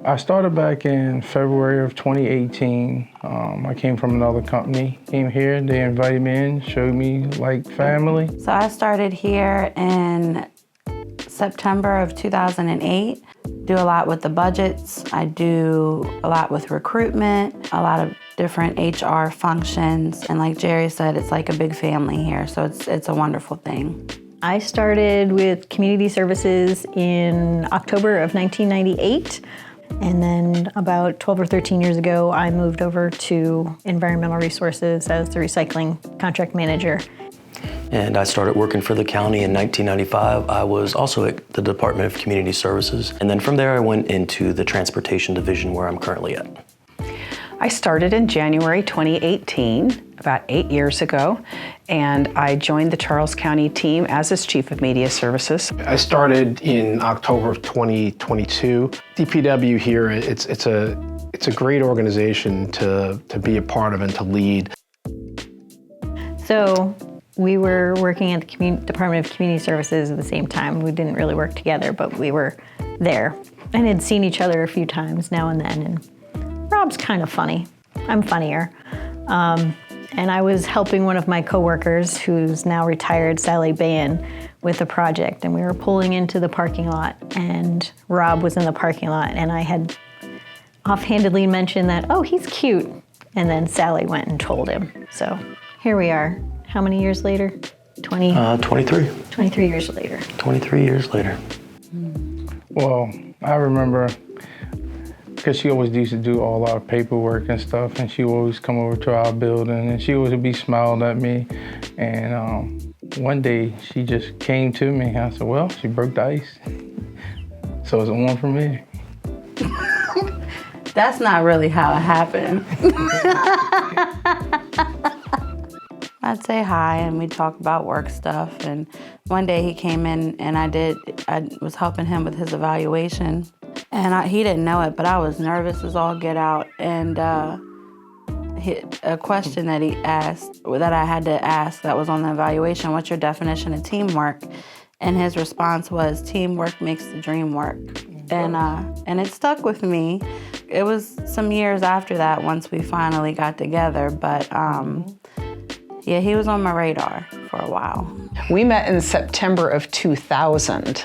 I started back in February of 2018. I came from another company, came here, they invited me in, showed me like family. So I started here in September of 2008. Do a lot with the budgets. I do a lot with recruitment, a lot of different HR functions. And like Jerry said, it's like a big family here, so it's a wonderful thing. I started with community services in October of 1998. And then about 12 or 13 years ago, I moved over to environmental resources as the recycling contract manager. And I started working for the county in 1995. I was also at the Department of Community Services. And then from there, I went into the Transportation Division where I'm currently at. I started in January 2018, about 8 years ago, and I joined the Charles County team as its Chief of Media Services. I started in October of 2022. DPW here, it's a great organization to be a part of and to lead. So we were working at the Department of Community Services at the same time. We didn't really work together, but we were there and had seen each other a few times now and then. And Rob's kind of funny. I'm funnier. And I was helping one of my coworkers, who's now retired, Sally Bain, with a project. And we were pulling into the parking lot, and Rob was in the parking lot, and I had offhandedly mentioned that, oh, he's cute. And then Sally went and told him. So here we are. How many years later? 23. 23 years later. 23 years later. Well, I remember, because she always used to do all our paperwork and stuff, and she would always come over to our building, and she always would be smiling at me. And one day, she just came to me, and I said, well, she broke the ice. So it's on for me. That's not really how it happened. I'd say hi and we'd talk about work stuff. And one day he came in and I was helping him with his evaluation. And he didn't know it, but I was nervous as all get out. And a question that he asked, that I had to ask, that was on the evaluation, what's your definition of teamwork? And his response was, teamwork makes the dream work. And it stuck with me. It was some years after that once we finally got together, but yeah, he was on my radar for a while. We met in September of 2000.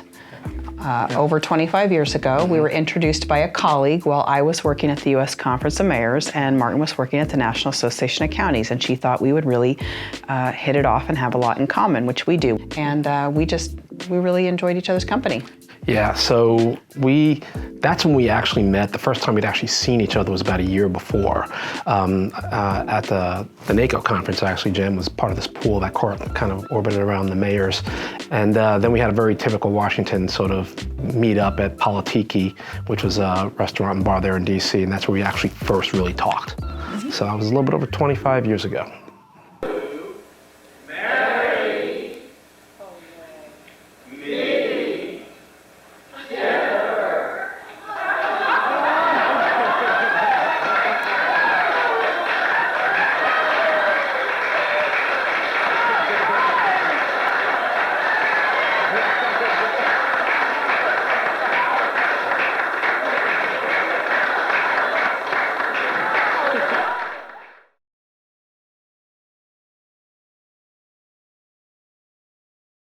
Over 25 years ago, we were introduced by a colleague while I was working at the U.S. Conference of Mayors and Martin was working at the National Association of Counties, and she thought we would really hit it off and have a lot in common, which we do. And we really enjoyed each other's company. Yeah, so that's when we actually met. The first time we'd actually seen each other was about a year before. At the NACO conference, actually, Jen was part of this pool that kind of orbited around the mayors. And then we had a very typical Washington sort of meet up at Politiki, which was a restaurant and bar there in DC, and that's where we actually first really talked. So it was a little bit over 25 years ago.